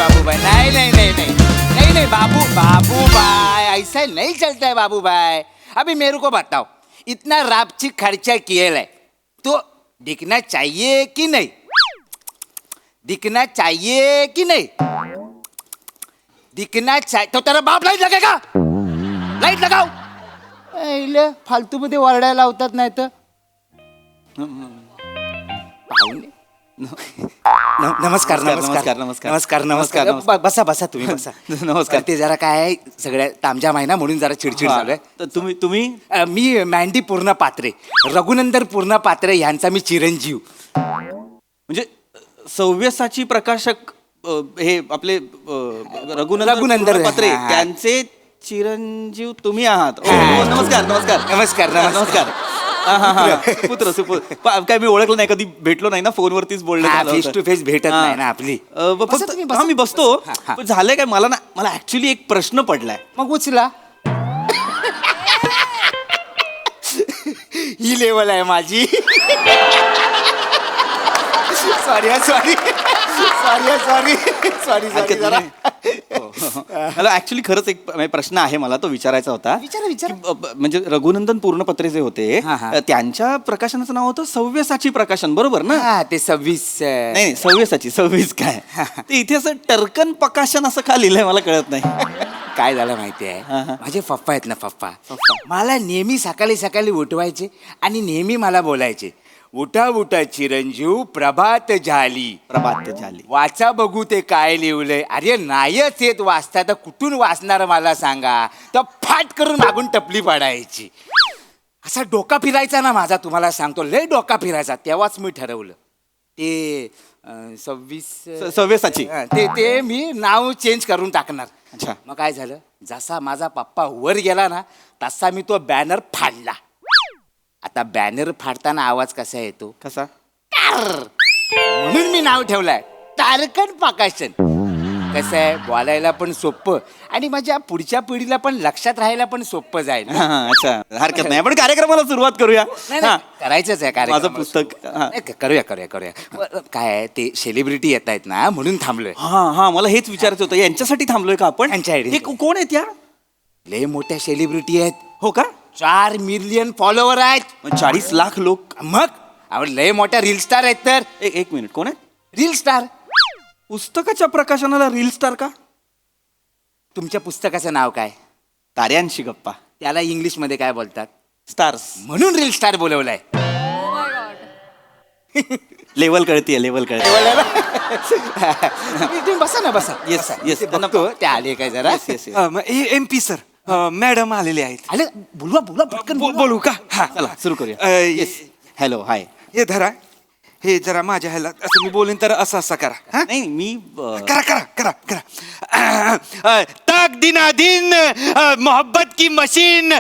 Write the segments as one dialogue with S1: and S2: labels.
S1: बाबू भाई, नहीं नहीं नहीं नहीं नहीं नहीं बाबू बाबू भाई, ऐसा नहीं चलता है बाबू भाई। अभी मेरे को बताओ, इतना रापची खर्चा किया है तो दिखना चाहिए कि नहीं? दिखना चाहिए कि नहीं? दिखना चाहिए तो तेरा बाप लाईट लगेगा? लाईट लगाव. इले फालतू मध्ये ओरडायला लावतात नाही तर. नमस्कार नमस्कार नमस्कार नमस्कार नमस्कार. बसा बसा तुम्ही बसा. नमस्कार. ते जरा काय आहे, सगळ्या तामजाम आहे ना म्हणून जरा चिडचिड झालोय.
S2: तुम्ही
S1: मी मँडी पूर्ण पात्रे, रघुनंदन पूर्ण पात्रे यांचा मी चिरंजीव.
S2: म्हणजे सव्यसाची प्रकाशक हे आपले
S1: रघुनंदन
S2: पात्रे त्यांचे चिरंजीव तुम्ही आहात. नमस्कार नमस्कार
S1: नमस्कार नमस्कार.
S2: पुत्र सुपुत्र काय मी ओळखलं नाही, कधी भेटलो नाही ना, फोनवरतीच बोलणं
S1: फेस टू फेस भेटत नाही ना आपली.
S2: मी बसतो. पण झालंय काय, मला ऍक्च्युली एक प्रश्न पडलाय.
S1: मग उचला. ही लेवल आहे माझी. Sorry sorry sorry sorry sorry sorry जरा.
S2: मला ऍक्च्युली खरंच एक प्रश्न आहे, मला तो विचारायचा होता.
S1: विचार.
S2: म्हणजे रघुनंदन पूर्णपत्रे जे होते त्यांच्या प्रकाशनाचं नाव होतं सव्यसाची प्रकाशन, बरोबर ना?
S1: ते 26
S2: नाही सव्यसाची 26 काय ते इथे असं टर्कन प्रकाशन असं का लिहिलंय मला कळत नाही.
S1: काय झालं माहिती आहे, माझे पप्पा आहेत ना, पप्पा मला नेहमी सकाळी सकाळी उठवायचे आणि नेहमी मला बोलायचे, उठा उठा चिरंजीव प्रभात झाली. वाचा बघू ते काय लिहिलंय. अरे नाहीच येत वाचता तर कुठून वाचणार मला सांगा. तर फाट करून मागून टपली पाडायची. असा डोका फिरायचा ना माझा, तुम्हाला सांगतो लय डोका फिरायचा. तेव्हाच मी ठरवलं ते 26
S2: सव्यसाची
S1: ते मी नाव चेंज करून टाकणार.
S2: अच्छा.
S1: मग काय झालं, जसा माझा पप्पा वर गेला ना तसा मी तो बॅनर फाडला. आता बॅनर फाडताना आवाज कसा येतो?
S2: कसा?
S1: म्हणून मी नाव ठेवलंय तारकन प्रकाशन. कसं आहे, बोलायला पण सोपं आणि माझ्या पुढच्या पिढीला पण लक्षात राहायला पण सोपं जाईल.
S2: अच्छा, हरकत नाही. आपण कार्यक्रमाला सुरुवात करूया.
S1: करायचंच आहे कार्यक्रम.
S2: माझं पुस्तक
S1: करूया करूया करूया. काय आहे, ते सेलिब्रिटी येत आहेत ना म्हणून थांबलोय.
S2: हा मला हेच विचारायचं होतं, यांच्यासाठी थांबलोय का आपण?
S1: यांच्या
S2: कोण आहेत या?
S1: लय मोठ्या सेलिब्रिटी आहेत.
S2: हो का?
S1: 4 मिलियन फॉलोवर आहेत.
S2: 40 लाख लोक.
S1: मग लय मोठ्या रील स्टार आहेत. तर
S2: एक मिनिट, कोण आहे?
S1: Reel star.
S2: पुस्तकाच्या प्रकाशनाला रील स्टार का?
S1: तुमच्या पुस्तकाचं नाव काय?
S2: ताऱ्यांशी गप्पा.
S1: त्याला इंग्लिश मध्ये काय बोलतात?
S2: स्टार्स.
S1: म्हणून रील स्टार बोलवलाय.
S2: लेवल कळतीये.
S1: तुम्ही बसा ना, बसा.
S2: Yes yes.
S1: ते आले काय जरा.
S3: MP सर, मॅडम आलेले आहेत.
S1: आले. बोलवा बोला पटकन
S3: बोलू का? हा
S2: चला सुरू करूया. येस. हॅलो, हाय.
S3: हे धरा, हे जरा माझ्या ह्याला असं मी बोलेन तर असं करा. हा
S2: नाही मी
S3: करा करा करा करा. ताक दिना दिन, मोहब्बत की मशीन,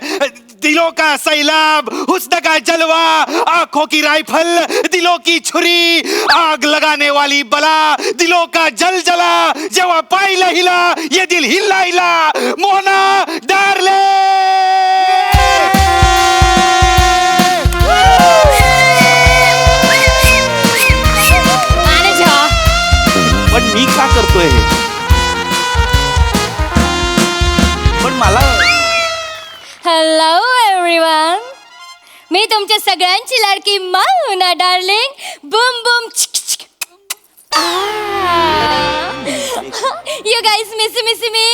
S3: दिलों का सैलाब, हुस्न का जलवा, आंखों की राइफल, दिलों की छुरी, आग लगाने वाली बला, दिलों का जल जला, जवा पाइला हिला, ये दिल हिला हिला, मोहना डार्ले.
S2: पण मी का करतोय हे? पण मला
S4: हॅलो एव्हरीवन, मी तुमच्या सगळ्यांची लाडकी माऊना darling. Boom boom. You guys miss me?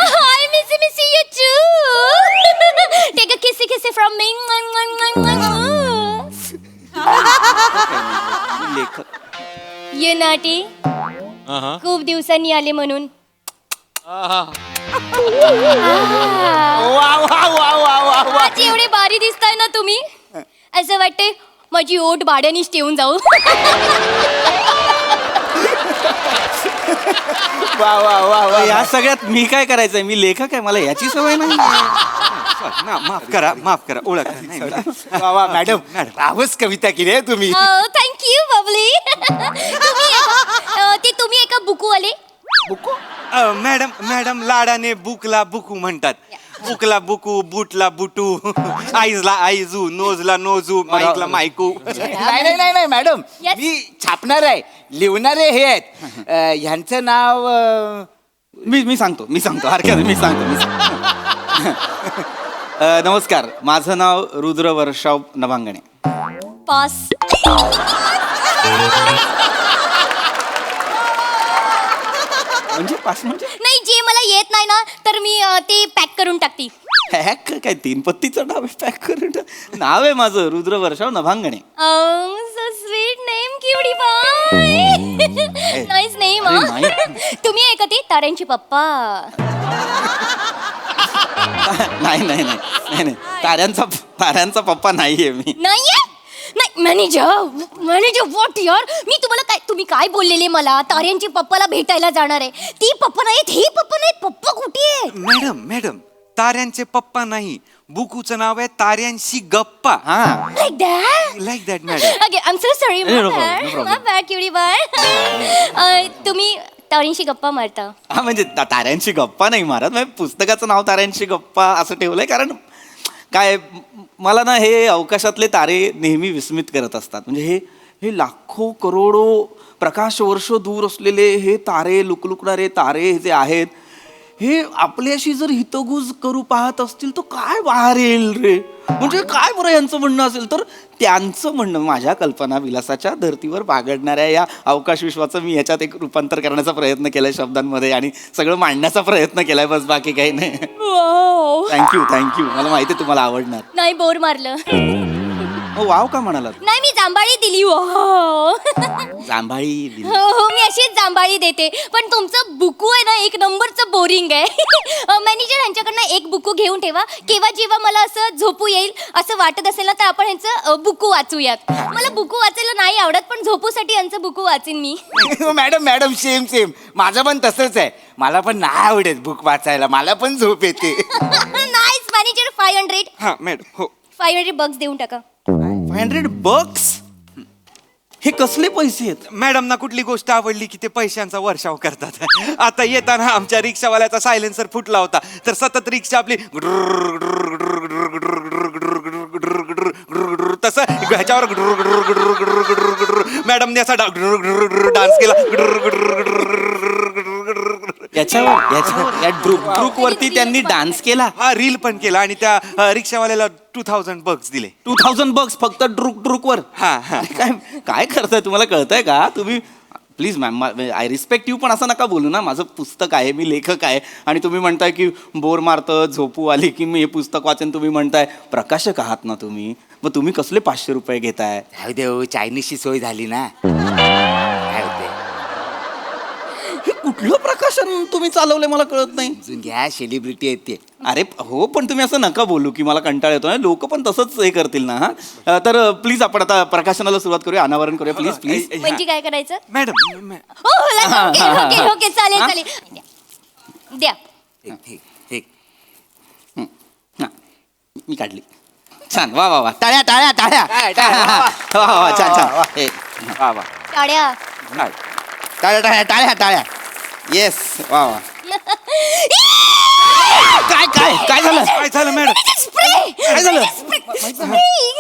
S4: I miss you too. Take a kissy from me.
S2: लेखक.
S4: You naughty. खूप दिवसांनी आले म्हणून. आज एवढे भारी दिसताय ना तुम्ही, असं वाटते माझी ओट भाड्यानीच ठेवून जाऊ.
S1: वा वा वा वा.
S2: या सगळ्यात मी काय करायचंय? मी लेखक आहे, मला याची सवय नाही.
S3: माफ करा ओळख नाही.
S1: वा वा मॅडम, रावच कविता केली आहे तुम्ही.
S4: थँक्यू बबली. तुम्ही एका बुकवाले.
S1: बुको?
S3: मॅडम लाडाने बुकला बुकू म्हणतात. बुकला बुकू, बूटला बुटू, आईजला आईजू, नोजला नोजू, माईकला मायकू.
S1: नाही नाही नाही नाही मॅडम,
S4: Yes.
S1: मी छापणार आहे, लिहिणारे हे आहेत. ह्यांचं नाव
S2: मी सांगतो हरकत नाही, मी सांगतो. नमस्कार, माझं नाव रुद्र वर्षाव नभांगणे.
S4: पास.
S2: म्हणजे पास म्हणजे
S4: नाही, जे मला येत नाही ना तर मी ते पॅक करून टाकते.
S2: हॅक काय 3 पत्तीचं नाव आहे, पॅक करून नाव आहे माझं रुद्र वर्षाव नभांगणे.
S4: सो स्वीट नेम, क्युटी पाय. Nice name.
S2: अरे नाही.
S4: तुम्ही आहे का ते ताऱ्यांचे पप्पा?
S2: नाही नाही नाही नाही नाही, ताऱ्यांचा पप्पा नाहीये मी.
S4: नाहीये? नाही मॅनेजर व्हॉट यार, मी तुम्हाला तुम्ही काय बोललेले मला? ताऱ्यांचे पप्पाला भेटायला जाणार आहे. ती पप्पा नाहीत, हे पप्पा नाहीत. पप्पा कुठे आहे?
S3: मॅडम ताऱ्यांचे पप्पा नाही, बुकूचं नाव आहे ताऱ्यांशी गप्पा.
S2: हा
S4: like that.
S3: Like that madam.
S4: Okay, I am so sorry.
S2: No problem, no problem.
S4: My bad cutie bye. तुम्ही ताऱ्यांशी गप्पा मारता?
S2: हा म्हणजे ताऱ्यांशी गप्पा नाही मारत, म्हणजे पुस्तकाचं नाव ताऱ्यांशी गप्पा असं ठेवलंय कारण काय मला ना हे अवकाशातले तारे नेहमी विस्मित करत असतात. म्हणजे हे लाखो करोडो प्रकाश वर्ष दूर असलेले हे तारे, लुकलुकणारे तारे जे आहेत, हे आपल्याशी जर हितगुज करू पाहत असतील तर काय बाहेर येईल रे? म्हणजे काय बरं यांचं म्हणणं असेल तर त्यांचं म्हणणं माझ्या कल्पना विलासाच्या धर्तीवर बागडणाऱ्या या अवकाश विश्वाचं मी याच्यात एक रूपांतर करण्याचा प्रयत्न केलाय शब्दांमध्ये आणि सगळं मांडण्याचा प्रयत्न केलाय, बस बाकी काही नाही. थँक्यू मला माहिती आहे तुम्हाला आवडणार.
S4: नाही, बोर मारलं.
S2: वाव का म्हणालात?
S4: नाही, मी जांभाळी दिली. हो
S2: जांभाळी दिली.
S4: हो, मी अशीच जांभाळी देते. पण तुमचं बुकू आहे ना, एक नंबरचं बोरिंग आहे. मॅनेजर, ह्यांच्याकडनं एक बुकू घेऊन ठेवा. केव्हा जेव्हा मला असं झोपू येईल असं वाटत असेल ना तर आपण ह्यांचं बुकू वाचूयात. मला बुकू वाचायला नाही आवडत, पण झोपूसाठी यांचं बुकू वाचीन मी.
S1: मॅडम सेम माझं पण तसंच आहे. मला पण नाही आवडत बुक वाचायला, मला पण झोप येते.
S4: Nice manager. 500.
S3: हा मॅडम. हो
S4: 500 बक्स देऊन टाका.
S2: $500? हे कसले पैसे आहेत?
S3: मॅडम ना कुठली गोष्ट आवडली की ते पैशांचा वर्षाव करतात. आता येताना आमच्या रिक्षावाल्याचा सायलेन्सर फुटला होता, तर सतत रिक्षा आपली तसं ह्याच्यावर मॅडमने असा डान्स केला.
S2: याच्यावर या ड्रुक वरती त्यांनी डान्स केला.
S3: हा रील पण केला आणि त्या रिक्षावाल्याला 2000 बक्स दिले.
S2: 2000 बक्स फक्त ड्रुक वर.
S3: हा हा.
S2: काय करताय? तुम्हाला कळतंय का? तुम्ही please ma'am, I respect you, पण असं नका बोलू ना. माझं पुस्तक आहे, मी लेखक आहे आणि तुम्ही म्हणताय की बोर मारतं, झोपू आली की मी हे पुस्तक वाचन. तुम्ही म्हणताय प्रकाशक आहात ना तुम्ही, मग तुम्ही कसले ₹500 घेताय?
S1: जाऊ दे हो, चायनीजची सोय झाली ना. काय होते,
S2: हे कुठलं प्रकाशन तुम्ही चालवलंय मला कळत नाही.
S1: अजून घ्या, सेलिब्रिटी आहेत ते.
S2: अरे हो, पण तुम्ही असं नका बोलू की मला कंटाळ येतो. लोक पण तसंच हे करतील ना. हा तर प्लीज आपण आता प्रकाशनाला सुरुवात करूया, अनावरण करूया प्लीज.
S4: म्हणजे काय करायचं?
S3: मॅडम
S4: ओके, चालेल. द्या.
S1: ठीक.
S2: हा, मी काढली. छान, वा टाळ्या. वा छान. हे, वा
S4: टाळ्या.
S2: टाळ्या. येस, वा. काय झालं?
S3: काय झालं मॅडम?
S2: काय झालं?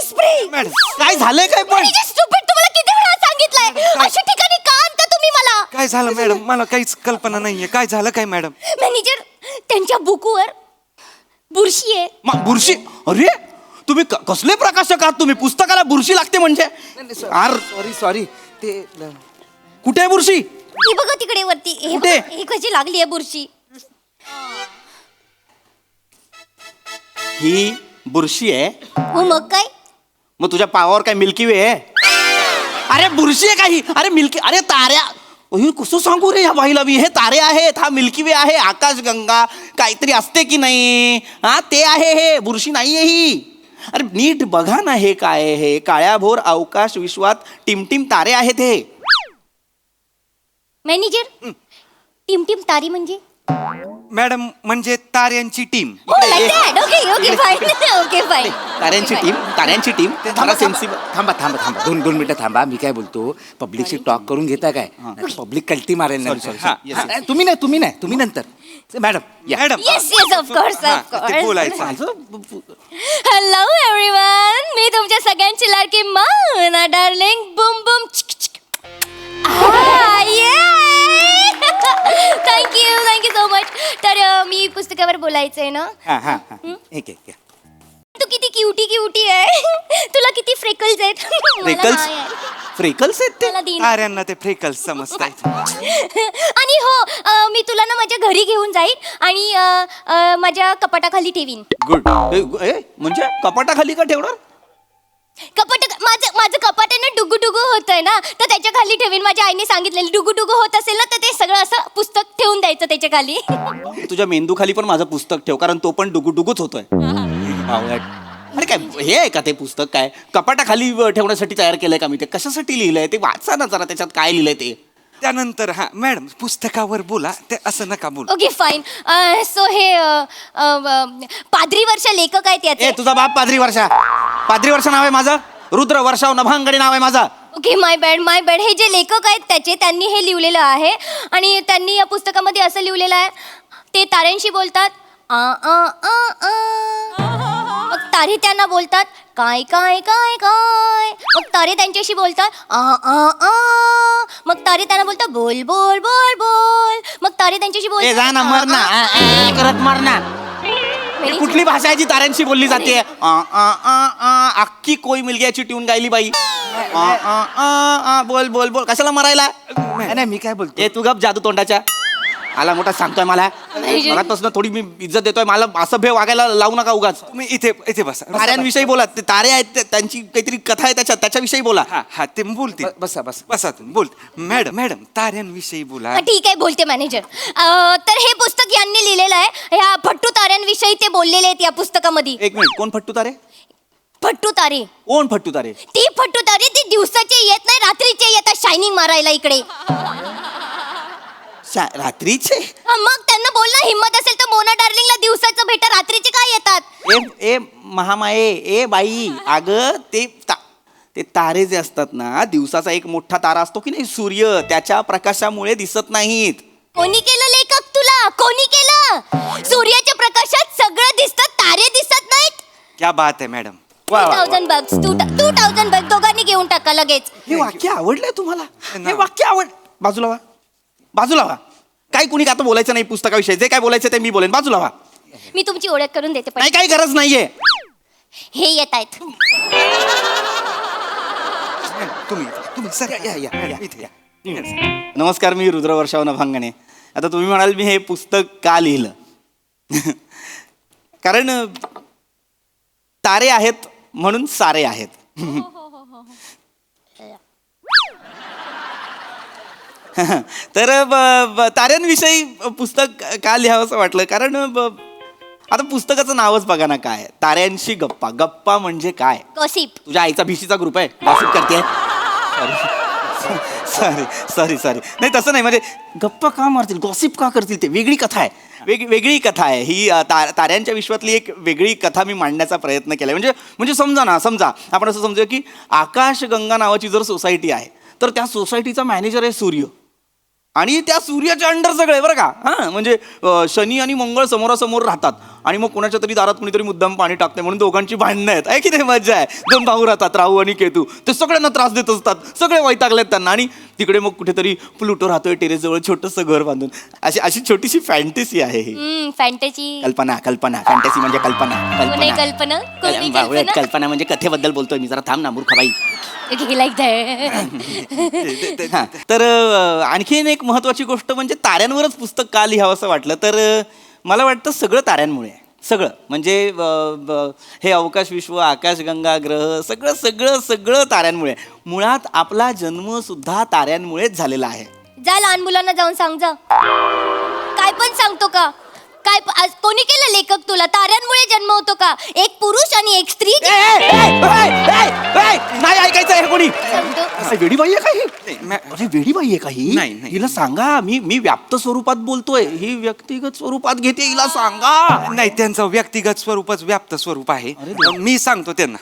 S4: स्प्रे.
S3: मॅडम
S2: काय झालंय काय पण?
S4: तुम्हाला किती वेळा सांगितलंय अशा ठिकाणी का आणता तुम्ही मला?
S3: काय झालं मॅडम? मला काहीच कल्पना नाहीये. काय झालं काय मॅडम?
S4: मॅनेजर, त्यांच्या बुकवर बुरशी आहे.
S2: बुरशी? अरे तुम्ही कसले प्रकाशक आहात तुम्ही? पुस्तकाला बुरशी लागते म्हणजे?
S1: सॉरी ते
S2: कुठे आहे बुरशी?
S4: ही बघा तिकडे वरती.
S2: कुठे?
S4: ही कशी लागली आहे बुरशी?
S2: ही बुरशी आहे?
S4: हो, मग काय?
S2: मग तुझ्या पावावर काय मिल्की वे आहे? अरे बुरशी आहे काही? अरे मिल्की, अरे ताऱ्या. हे कसं सांगू रे या बाईला मी? हे तारे आहेत, हा मिल्की वे आहे, आकाशगंगा काहीतरी असते की नाही? हा ते आहे, हे बुरशी नाहीये ही. अरे नीट बघा ना, हे काय आहे? हे काळ्याभोर अवकाश विश्वात टिमटिम तारे आहेत हे.
S4: मॅनेजर, टिमटिम तारी म्हणजे?
S3: मॅडम म्हणजे ताऱ्यांची टीम.
S4: Okay fine.
S2: ताऱ्यांची टीम
S1: थांबा सेन्सिबल थांबा थांबा थांबा 2 मिनिटं थांबा. मी काय बोलतो पब्लिकशी टॉक करून घेता काय पब्लिक कल्टी मारेल ना. तुम्ही नंतर मॅडम या.
S3: मॅडम
S4: येस ऑफकोर्स
S3: ते बोलायचं.
S4: हॅलो एव्हरीवन, मी तुमच्या सगळ्यांची लाडकी माना darling Bum Bum thank you so much. तर मी पुस्तकावर बोलायचंय ना.
S1: एक
S4: तू किती क्युटी आहे. तुला किती फ्रेकल्स आहेत. मला नाही आहे.
S2: फ्रेकल्स आहेत ते.
S4: मला दिन.
S3: ताऱ्यांना ते फ्रेकल्स समजतायत.
S4: आणि हो मी तुला ना माझ्या घरी घेऊन जाईन आणि माझ्या कपाटाखाली ठेवीन.
S2: गुड. म्हणजे कपाटाखाली का ठेवणार?
S4: माझं कपाट आहे ना डुगू होतंय ना, तर त्याच्या खाली ठेवीन. माझ्या आईने सांगितलेलं डुगू होत असेल ना, तर ते सगळं असं पुस्तक ठेवून द्यायचं त्याच्या खाली.
S2: तुझ्या मेंदू खाली पण माझं पुस्तक ठेव, कारण तो पण डुगूच होतोय. अरे काय हे आहे का ते पुस्तक? काय कपाटाखाली ठेवण्यासाठी तयार केलंय का मी? ते कशासाठी लिहिलंय ते वाचा ना जरा, त्याच्यात काय लिहिलंय ते.
S3: त्यानंतर मॅडम पुस्तकावर बोला, ते असं नका बोलू.
S4: Okay fine. सो हे पाद्री वर्षा लेखक आहेत याचे.
S2: तुझा बाप पाद्री वर्षा नाव आहे माझं. रुद्र वर्षाव नभांगडे नाव आहे माझा.
S4: ओके माय बॅड. हे जे लेखक आहेत त्याचे, त्यांनी हे लिहिलेलं आहे आणि त्यांनी या पुस्तकामध्ये असं लिहिलेलं आहे, ते ताऱ्यांशी बोलतात आ आ आ आ. मग तारे त्यांना बोलतात काय काय काय काय. मग तारे त्यांच्याशी बोलतात आ आ आ. मग तारे त्यांना बोलतात बोल बोल बोल बोल. मग तारे त्यांच्याशी बोलतात
S2: जा ना मर ना करत मर ना. कुठली भाषा आहे जी ताऱ्यांशी बोलली जाते? अख्खी कोई मिलग्याची ट्यून गायली बाई. बोल बोल बोल. कशाला मरायला?
S1: नाही मी काय बोलतो
S2: तू गप जादू तोंडाच्या. आला मोठा सांगतोय मला थोडी मी इज्जत देतोय. मला असं भे वागायला लावू नका उगाच.
S3: तुम्ही इथे बसा.
S2: ताऱ्यांविषयी बोला. ते तारे आहेत त्यांची काहीतरी कथा आहे त्याच्याविषयी बोला.
S3: हा ते बोलते. बसा तुम्ही बोल. मॅडम ताऱ्यांविषयी बोला.
S4: ठीक आहे बोलते मॅनेजर. तर हे पुस्तक यांनी लिहिलेलं आहे. ह्या फट्टू ताऱ्यांविषयी ते बोललेले आहेत या पुस्तकामध्ये.
S2: एक मिनिट, कोण फट्टू तारे?
S4: फट्टू तारे.
S2: कोण फट्टू तारे?
S4: ती फट्टू तारे ती दिवसाचे येत नाही, रात्रीचे येतात शायनिंग मारायला इकडे.
S2: रात्रीचे?
S4: मग त्यांना बोल ना, हिम्मत असेल तर मोना डार्लिंगला दिवसाचं भेटा, रात्रीचे काय येतात?
S2: ए महामाये, ए बाई, अगं ते तारे जे असतात ना, दिवसाचा एक मोठा तारा असतो की नाही सूर्य, त्याच्या प्रकाशामुळे दिसत नाहीत.
S4: कोणी केलं लेखक तुला? कोणी केलं? सूर्याच्या प्रकाशात सगळं दिसतं, तारे दिसत नाहीत.
S3: क्या बात आहे मॅडम.
S4: 2000 bucks. 2000 bucks दोघांनी घेऊन टाका लगेच.
S2: हे वाक्य आवडलंय तुम्हाला? हे वाक्य बाजूला व्हा. काही कुणी आता बोलायचं नाही पुस्तकाविषयी. जे काय बोलायचं ते मी बोलेन. बाजूला व्हा.
S4: मी तुमची ओळख करून देते.
S2: नाही, काही गरज नाहीये.
S4: हे येत आहेत.
S3: तुम्ही सर या इथे या.
S2: नमस्कार, मी रुद्र वर्षाव नभांगणे. आता तुम्ही म्हणाल मी हे पुस्तक का लिहिलं? कारण तारे आहेत म्हणून सारे आहेत. तर ताऱ्यांविषयी पुस्तक का लिहावं असं वाटलं? कारण आता पुस्तकाचं नावच बघा ना काय, ताऱ्यांशी गप्पा. गप्पा म्हणजे काय?
S4: गॉसिप.
S2: तुझ्या आईचा भिशीचा ग्रुप आहे, गॉसिप करते. सॉरी नाही तसं नाही. म्हणजे गप्पा का मारतील, गॉसिप का करतील? ते वेगळी कथा आहे. वेगळी कथा आहे ही. ताऱ्यांच्या विश्वातली एक वेगळी कथा मी मांडण्याचा प्रयत्न केला. म्हणजे समजा आपण असं समजूया की आकाशगंगा नावाची जर सोसायटी आहे, तर त्या सोसायटीचा मॅनेजर आहे सूर्य, आणि त्या सूर्याच्या अंडर सगळे, बरं का. हां, म्हणजे शनी आणि मंगळ समोरासमोर राहतात, आणि मग कोणाच्या तरी दारात कुणीतरी मुद्दाम पाणी टाकते म्हणून दोघांची भांडणं आहेत. आहे की नाही? मज्जा आहे. 2 भाऊ राहतात, राहू आणि केतू. ते सगळ्यांना त्रास देत असतात, सगळे वैतागलेत त्यांना. आणि तिकडे मग कुठेतरी प्लुटो राहतोय टेरेसजवळ छोटंसं घर बांधून. अशी छोटीशी फॅन्टसी आहे ही.
S4: फॅन्टसी.
S2: कल्पना. फॅन्टसी म्हणजे कल्पना. कल्पना म्हणजे कथेबद्दल बोलतोय मी. जरा थांब ना मूर्खबाई. तर आणखीन एक महत्वाची गोष्ट म्हणजे ताऱ्यांवरच पुस्तक का लिहावं असं वाटलं? तर मला वाटतं सगळं ताऱ्यांमुळे. सगळं म्हणजे हे अवकाश विश्व, आकाशगंगा, ग्रह, सगळं ताऱ्यांमुळे. मुळात आपला जन्म सुद्धा ताऱ्यांमुळेच झालेला आहे.
S4: जा लहान मुलांना जाऊन सांग जा. काय पण सांगतो का? काय कोणी केलं लेखक तुला? ताऱ्यांमुळे जन्म होतो का? एक पुरुष आणि एक स्त्री.
S2: नाही ऐकायचं हे कोणी. वेडी बाई आहे काय? अरे वेडी बाई आहे का ही?
S3: नाही, नाही.
S2: हिला सांगा मी व्याप्त स्वरूपात बोलतोय, ही व्यक्तिगत स्वरूपात घेते, हिला सांगा.
S3: नाही, त्यांचं व्यक्तिगत स्वरूपच व्याप्त स्वरूप आहे. मी सांगतो त्यांना.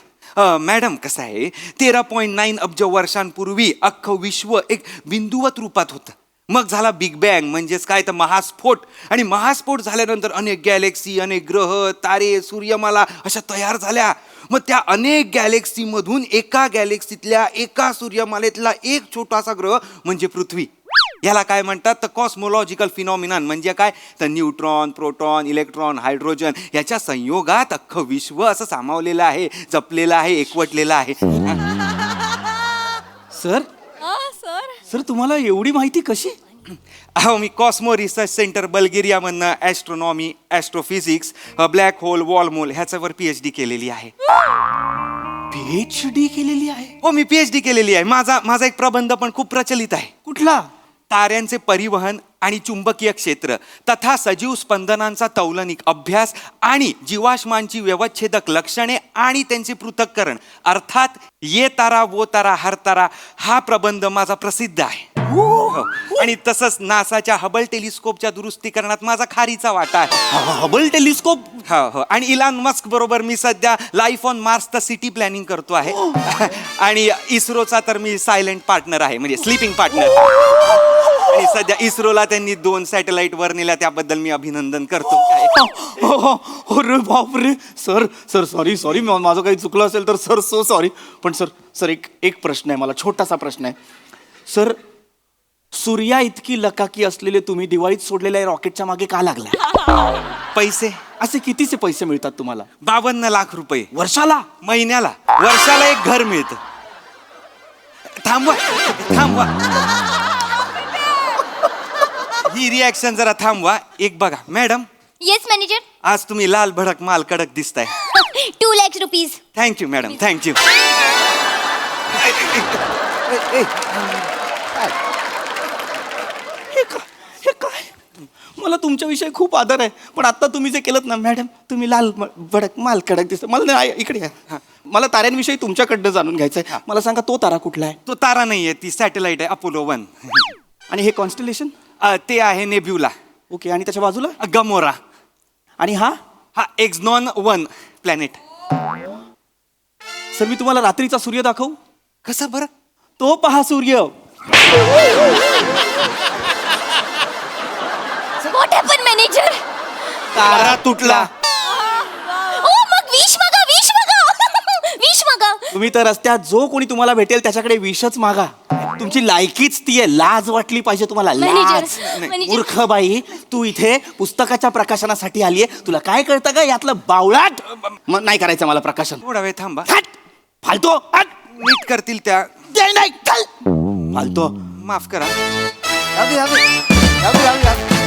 S3: मॅडम, कसं आहे, 13.9 अब्ज वर्षांपूर्वी अख्खं विश्व एक बिंदुवत रूपात होतं. मग झाला बिग बँग, म्हणजेच काय तर महास्फोट. आणि महास्फोट झाल्यानंतर अनेक गॅलेक्सी, अनेक ग्रह, तारे, सूर्यमाला अशा तयार झाल्या. मग त्या अनेक गॅलेक्सीमधून एका गॅलेक्सीतल्या एका सूर्यमालेतला एक छोटासा ग्रह म्हणजे पृथ्वी. याला काय म्हणतात तर कॉस्मोलॉजिकल फिनॉमिनन. म्हणजे काय तर न्यूट्रॉन, प्रोटॉन, इलेक्ट्रॉन, हायड्रोजन याच्या संयोगात अख्खं विश्व असं सामावलेलं आहे, जपलेलं आहे, एकवटलेलं आहे.
S2: सर
S4: सर
S2: सर तुम्हाला एवढी माहिती कशी?
S3: अहो, मी कॉस्मो रिसर्च सेंटर बल्गेरियामधनं ॲस्ट्रॉनॉमी, ॲस्ट्रोफिजिक्स, ब्लॅक होल, वॉलमोल ह्याच्यावर PhD केलेली आहे.
S2: PhD केलेली आहे?
S3: हो, मी PhD केलेली आहे. माझा एक प्रबंध पण खूप प्रचलित आहे.
S2: कुठला?
S3: ताऱ्यांचे परिवहन आणि चुंबकीय क्षेत्र तथा सजीव स्पंदनांचा तौलनिक अभ्यास आणि जीवाश्मांची व्यवच्छेदक लक्षणे आणि त्यांचे पृथक्करण, अर्थात ये तारा वो तारा हर तारा हा प्रबंध माझा प्रसिद्ध आहे. हो. आणि तसंच नासाच्या हबल टेलिस्कोपच्या दुरुस्तीकरणात माझा खारीचा वाटा आहे.
S2: Hubble telescope?
S3: हो हो. आणि इलॉन मस्क बरोबर मी सध्या लाईफ ऑन मार्सचं सिटी प्लॅनिंग करतो आहे. आणि इस्रोचा तर मी सायलेंट पार्टनर आहे, म्हणजे स्लीपिंग पार्टनर. आणि सध्या इस्रोला त्यांनी 2 सॅटेलाइट वर नेल्या, त्याबद्दल मी अभिनंदन करतो.
S2: अरे बापरे. सर सॉरी माझं काही चुकलं असेल तर सर सो सॉरी. पण सर एक प्रश्न आहे, मला छोटासा प्रश्न आहे. सर, सूर्या इतकी लकाकी असलेले तुम्ही दिवाळीत सोडलेल्या रॉकेटच्या मागे का लागला?
S3: पैसे
S2: असे कितीचे पैसे मिळतात तुम्हाला?
S3: 52 लाख रुपये
S2: वर्षाला?
S3: महिन्याला. वर्षाला एक घर मिळतं. थांबवा. ही रिॲक्शन जरा थांबवा. एक बघा मॅडम,
S4: येस मॅनेजर.
S3: आज तुम्ही लाल भडक माल कडक दिसताय.
S4: 2 lakh rupees.
S3: Thank you madam, thank you.
S2: हे काय? मला तुमच्याविषयी खूप आदर आहे, पण आता तुम्ही जे केलं ना मॅडम, तुम्ही लाल भडक माल कडक दिसत. मला नाही, इकडे या. मला ताऱ्यांविषयी तुमच्याकडनं जाणून घ्यायचंय. मला सांगा, तो तारा कुठला आहे?
S3: तो तारा नाहीये, ती सॅटेलाइट आहे, अपोलो 1.
S2: आणि हे कॉन्स्टलेशन?
S3: ते आहे नेब्युला.
S2: ओके. आणि त्याच्या बाजूला?
S3: गमोरा.
S2: आणि हा?
S3: हा एक्झनॉन 1 प्लॅनेट.
S2: सर, मी तुम्हाला रात्रीचा सूर्य दाखवू?
S3: कसा बरं?
S2: तो पहा सूर्य.
S4: What happen manager?
S3: तारा तुटला.
S4: ओ मग विश मागा. विश मागा.
S2: तुम्ही तर रस्त्यात जो कोणी तुम्हाला भेटेल त्याच्याकडे विषच मागा. तुमची लायकीच ती आहे. लाज वाटली पाहिजे तुम्हाला. लाज.
S4: मॅनेजर.
S2: मूर्ख बाई, तू इथे पुस्तकाच्या प्रकाशनासाठी आलीये. तुला काय कळतं का यातलं बावळाट? नाही करायचं मला प्रकाशन.
S3: थोडा वेळ थांबा.
S2: हट! फालतो. हट!
S3: नीट करतील त्या.
S2: नाही, चल. फालतो.
S3: माफ करा.
S1: जाऊ दे.